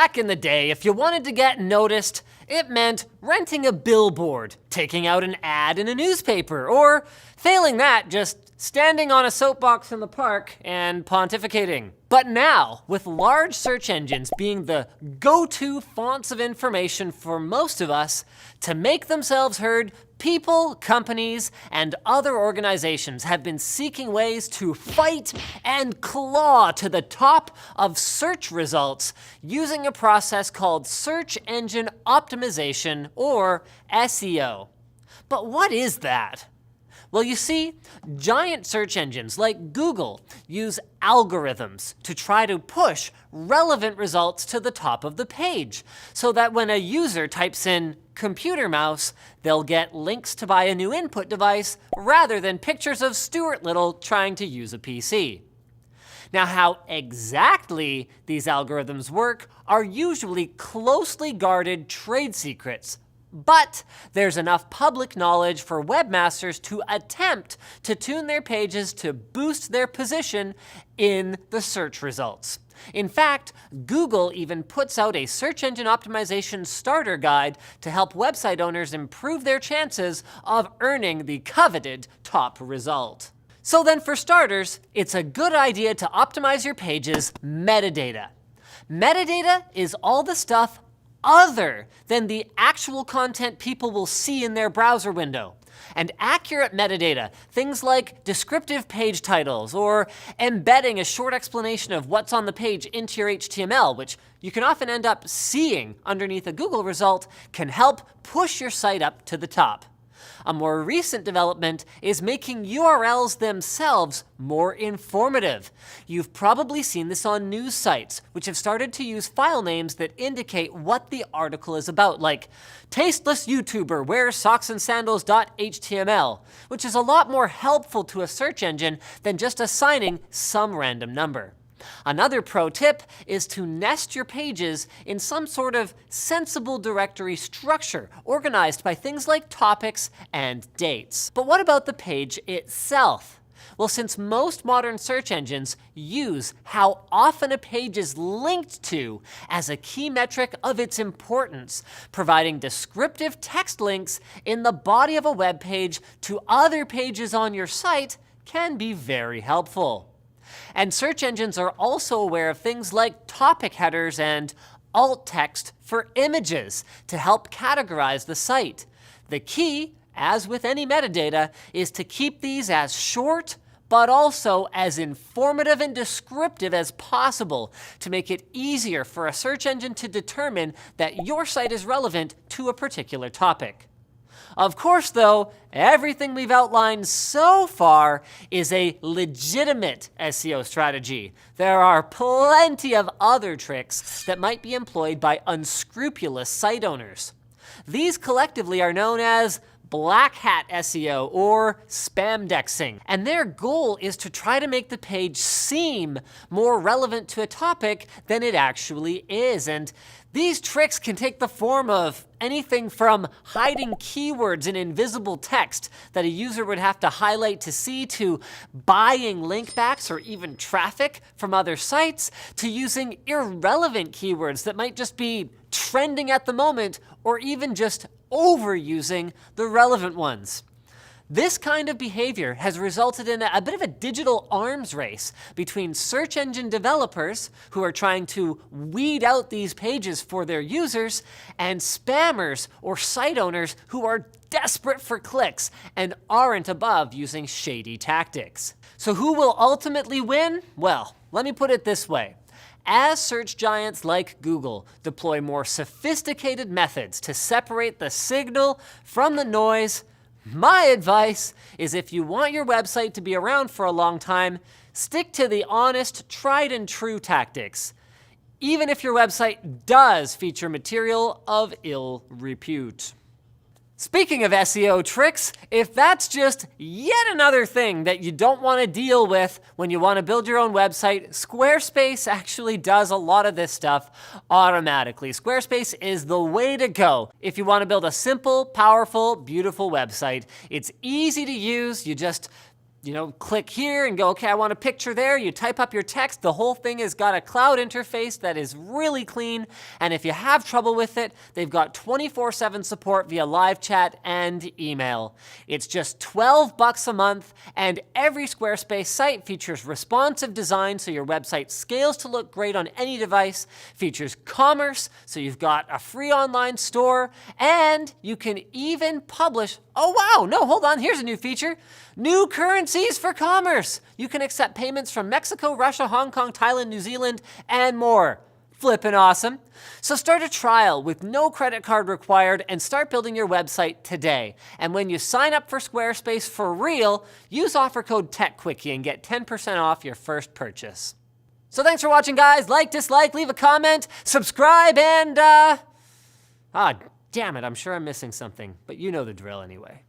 Back in the day, if you wanted to get noticed, it meant renting a billboard, taking out an ad in a newspaper, or failing that, just standing on a soapbox in the park and pontificating. But now, with large search engines being the go-to fonts of information for most of us, to make themselves heard, people, companies, and other organizations have been seeking ways to fight and claw to the top of search results using a process called search engine optimization, or SEO. But what is that? Well, you see, giant search engines like Google use algorithms to try to push relevant results to the top of the page, so that when a user types in computer mouse, they'll get links to buy a new input device rather than pictures of Stuart Little trying to use a PC. Now, how exactly these algorithms work are usually closely guarded trade secrets. But there's enough public knowledge for webmasters to attempt to tune their pages to boost their position in the search results. In fact, Google even puts out a search engine optimization starter guide to help website owners improve their chances of earning the coveted top result. So then, for starters, it's a good idea to optimize your page's metadata. Metadata is all the stuff other than the actual content people will see in their browser window. And accurate metadata, things like descriptive page titles or embedding a short explanation of what's on the page into your HTML, which you can often end up seeing underneath a Google result, can help push your site up to the top. A more recent development is making URLs themselves more informative. You've probably seen this on news sites, which have started to use file names that indicate what the article is about, like tasteless YouTuber wears socks and sandals.html, which is a lot more helpful to a search engine than just assigning some random number. Another pro tip is to nest your pages in some sort of sensible directory structure, organized by things like topics and dates. But what about the page itself? Well, since most modern search engines use how often a page is linked to as a key metric of its importance, providing descriptive text links in the body of a web page to other pages on your site can be very helpful. And search engines are also aware of things like topic headers and alt text for images to help categorize the site. The key, as with any metadata, is to keep these as short but also as informative and descriptive as possible to make it easier for a search engine to determine that your site is relevant to a particular topic. Of course, though, everything we've outlined so far is a legitimate SEO strategy. There are plenty of other tricks that might be employed by unscrupulous site owners. These collectively are known as black hat SEO or spamdexing, and their goal is to try to make the page seem more relevant to a topic than it actually is. And these tricks can take the form of anything from hiding keywords in invisible text that a user would have to highlight to see, to buying link backs or even traffic from other sites, to using irrelevant keywords that might just be trending at the moment, or even just overusing the relevant ones. This kind of behavior has resulted in a bit of a digital arms race between search engine developers, who are trying to weed out these pages for their users, and spammers or site owners who are desperate for clicks and aren't above using shady tactics. So who will ultimately win? Well, let me put it this way. As search giants like Google deploy more sophisticated methods to separate the signal from the noise, my advice is, if you want your website to be around for a long time, stick to the honest, tried and true tactics, even if your website does feature material of ill repute. Speaking of SEO tricks, if that's just yet another thing that you don't want to deal with when you want to build your own website, Squarespace actually does a lot of this stuff automatically. Squarespace is the way to go if you want to build a simple, powerful, beautiful website. It's easy to use. You just click here and go, okay, I want a picture there. You type up your text. The whole thing has got a cloud interface that is really clean. And if you have trouble with it, they've got 24/7 support via live chat and email. It's just $12 a month, and every Squarespace site features responsive design so your website scales to look great on any device, features commerce, so you've got a free online store, and you can even publish, oh wow, no, hold on, here's a new feature. New currencies for commerce. You can accept payments from Mexico, Russia, Hong Kong, Thailand, New Zealand, and more. Flippin' awesome. So start a trial with no credit card required and start building your website today. And when you sign up for Squarespace for real, use offer code TechQuickie and get 10% off your first purchase. So thanks for watching, guys. Like, dislike, leave a comment, subscribe, and damn it, I'm sure I'm missing something, but you know the drill anyway.